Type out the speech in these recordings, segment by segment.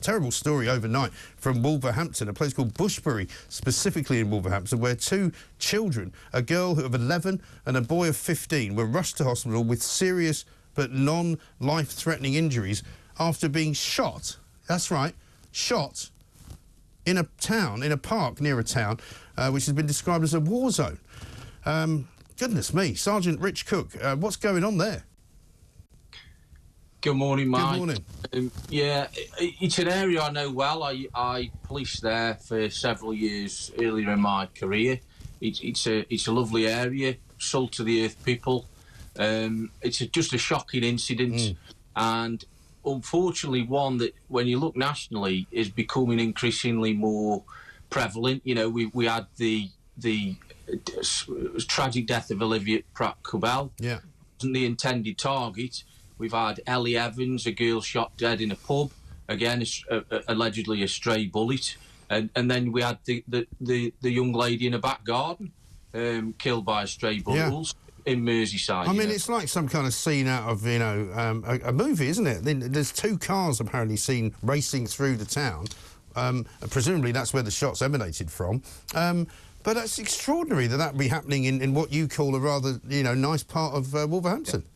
terrible story overnight from Wolverhampton, a place called Bushbury, specifically in Wolverhampton, where two children, a girl of 11 and a boy of 15, were rushed to hospital with serious but non-life-threatening injuries after being shot. That's right, shot in a town, in a park near a town, which has been described as a war zone. Goodness me, Sgt Rich Cooke, what's going on there? Good morning, Mike. Good morning. Yeah, it's an area I know well. I policed there for several years earlier in my career. It's a lovely area, salt of the earth people. It's just a shocking incident, and unfortunately one that, when you look nationally, is becoming increasingly more prevalent. You know, we had the tragic death of Olivia Pratt-Kubel. Yeah, wasn't the intended target. We've had Ellie Evans, a girl shot dead in a pub, again allegedly a stray bullet, and then we had the young lady in a back garden, killed by a stray bullet in Merseyside. I mean, it's like some kind of scene out of, you know, a movie, isn't it? There's two cars apparently seen racing through the town. Presumably that's where the shots emanated from. But it's extraordinary that that be happening in what you call a rather, you know, nice part of Wolverhampton.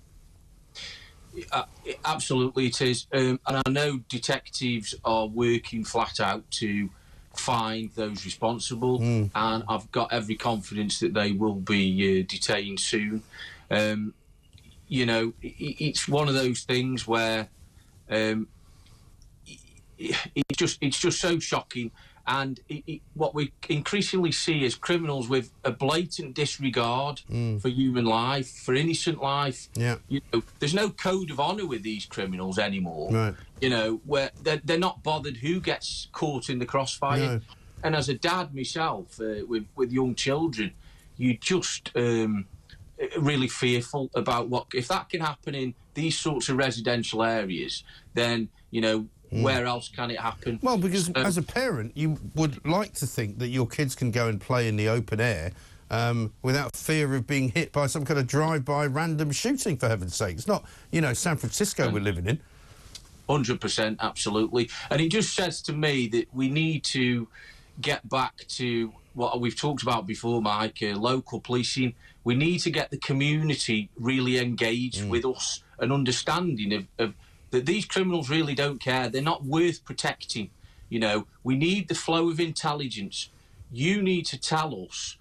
Absolutely it is. And I know detectives are working flat out to find those responsible, and I've got every confidence that they will be detained soon. You know, it's one of those things where it's just so shocking, and what we increasingly see is criminals with a blatant disregard for human life, for innocent life. Yeah. You know, there's no code of honour with these criminals anymore. Right. You know, where they're not bothered who gets caught in the crossfire. No. And as a dad myself, with young children, you just really fearful about what, if that can happen in these sorts of residential areas, then, you know, where else can it happen? Well, because as a parent, you would like to think that your kids can go and play in the open air without fear of being hit by some kind of drive-by random shooting, for heaven's sake. It's not, you know, San Francisco we're living in. 100%, absolutely. And it just says to me that we need to get back to what we've talked about before, Mike, local policing. We need to get the community really engaged with us, an understanding of that these criminals really don't care. They're not worth protecting. You know, we need the flow of intelligence. You need to tell us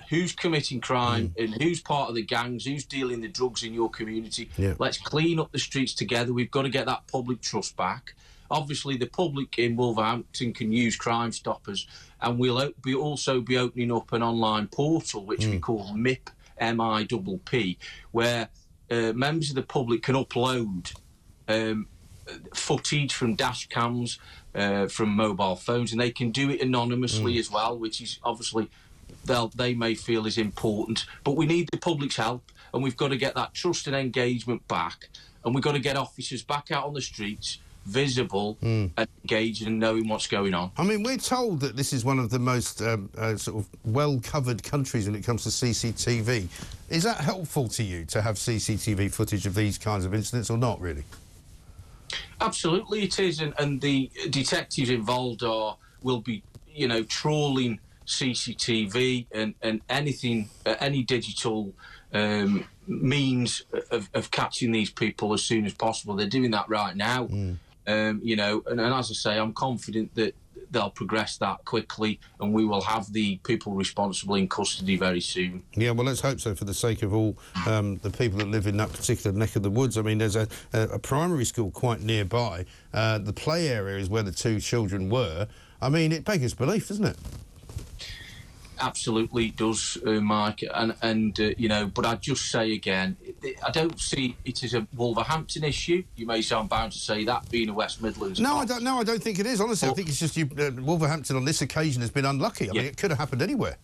who's committing crime and who's part of the gangs, who's dealing the drugs in your community. Yeah. Let's clean up the streets together. We've got to get that public trust back. Obviously, the public in Wolverhampton can use Crime Stoppers, and we'll also be opening up an online portal, which we call MIP, M-I-P-P, where members of the public can upload footage from dash cams, from mobile phones, and they can do it anonymously as well, which is obviously they may feel is important. But we need the public's help, and we've got to get that trust and engagement back, and we've got to get officers back out on the streets, visible and engaged and knowing what's going on. I mean, we're told that this is one of the most sort of well-covered countries when it comes to CCTV. Is that helpful to you to have CCTV footage of these kinds of incidents, or not really? Absolutely it is, and the detectives involved will be, you know, trawling CCTV and anything, any digital means of catching these people as soon as possible. They're doing that right now. You know, and as I say, I'm confident that they'll progress that quickly, and we will have the people responsible in custody very soon. Yeah, well, let's hope so, for the sake of all the people that live in that particular neck of the woods. I mean, there's a primary school quite nearby. The play area is where the two children were. I mean, it beggars belief, doesn't it? Absolutely it does, Mike, and you know, but I just say again, I don't see it as a Wolverhampton issue. You may sound bound to say that, being a West Midlands. No, I don't think it is, honestly. I think it's just Wolverhampton on this occasion has been unlucky. I mean, it could have happened anywhere.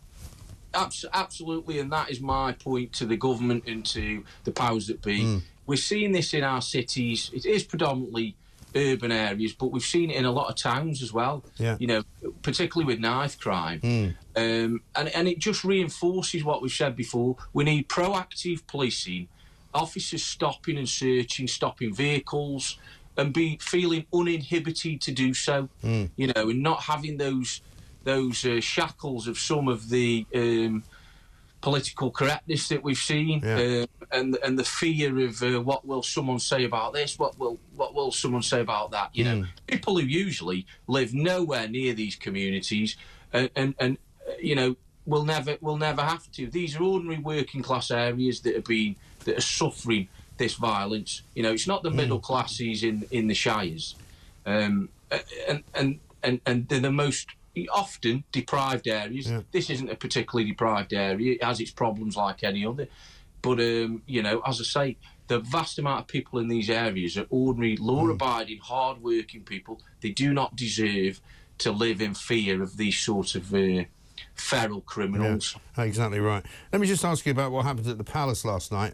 Absolutely, and that is my point to the government and to the powers that be. We're seeing this in our cities. It is predominantly urban areas, but we've seen it in a lot of towns as well. Yeah. You know, particularly with knife crime, and it just reinforces what we've said before. We need proactive policing, officers stopping and searching, stopping vehicles, and be feeling uninhibited to do so. You know, and not having those shackles of some of the political correctness that we've seen, and the fear of what will someone say about this, what will someone say about that. You know, people who usually live nowhere near these communities, and you know, will never have to. These are ordinary working class areas that are suffering this violence. You know, it's not the middle classes in the shires, and they're the most often deprived areas. This isn't a particularly deprived area. It has its problems like any other. But, you know, as I say, the vast amount of people in these areas are ordinary, law-abiding, hard-working people. They do not deserve to live in fear of these sorts of feral criminals. Yeah, exactly right. Let me just ask you about what happened at the Palace last night.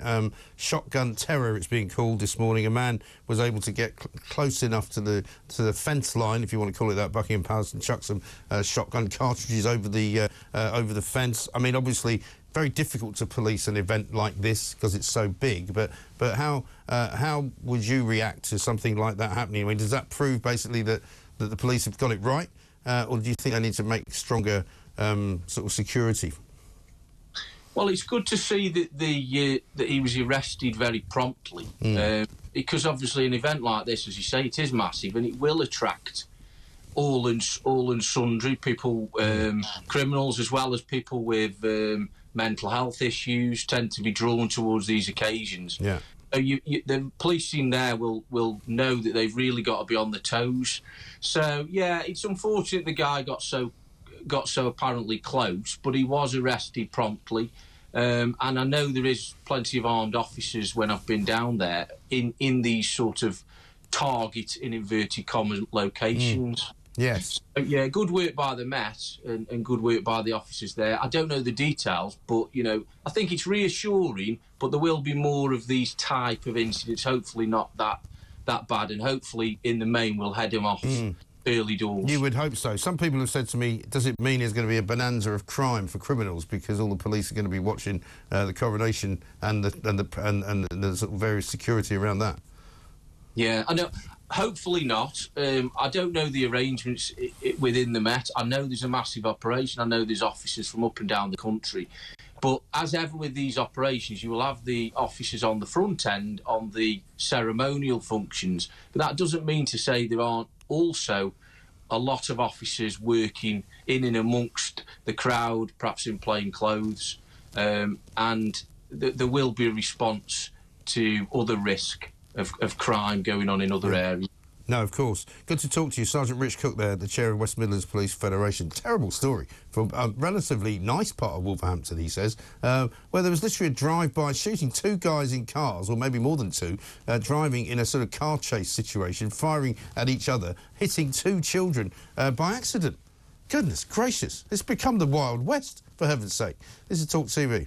Shotgun terror, it's being called this morning. A man was able to get close enough to the fence line, if you want to call it that, Buckingham Palace, and chuck some shotgun cartridges over the fence. I mean, obviously, very difficult to police an event like this because it's so big. But how would you react to something like that happening? I mean, does that prove basically that the police have got it right, or do you think they need to make stronger sort of security? Well, it's good to see that that he was arrested very promptly, because obviously an event like this, as you say, it is massive and it will attract all and sundry people, criminals as well as people with mental health issues tend to be drawn towards these occasions. Yeah. The policing there will know that they've really got to be on the toes. So yeah, it's unfortunate the guy got so apparently close, but he was arrested promptly. And I know there is plenty of armed officers when I've been down there in these sort of target, in inverted commas, locations. Yes. So, yeah, good work by the Met and good work by the officers there. I don't know the details, but, you know, I think it's reassuring, but there will be more of these type of incidents, hopefully not that bad, and hopefully in the main we'll head him off early doors. You would hope so. Some people have said to me, does it mean there's going to be a bonanza of crime for criminals because all the police are going to be watching the coronation and the sort of various security around that? Yeah, I know. Hopefully not. I don't know the arrangements within the Met. I know there's a massive operation. I know there's officers from up and down the country. But as ever with these operations, you will have the officers on the front end on the ceremonial functions. But that doesn't mean to say there aren't also a lot of officers working in and amongst the crowd, perhaps in plain clothes. And there will be a response to other risk of crime going on in other areas. No, of course. Good to talk to you. Sgt Rich Cooke there, the chair of West Midlands Police Federation. Terrible story from a relatively nice part of Wolverhampton, he says, where there was literally a drive-by shooting, two guys in cars, or maybe more than two, driving in a sort of car chase situation, firing at each other, hitting two children by accident. Goodness gracious. It's become the Wild West, for heaven's sake. This is TalkTV.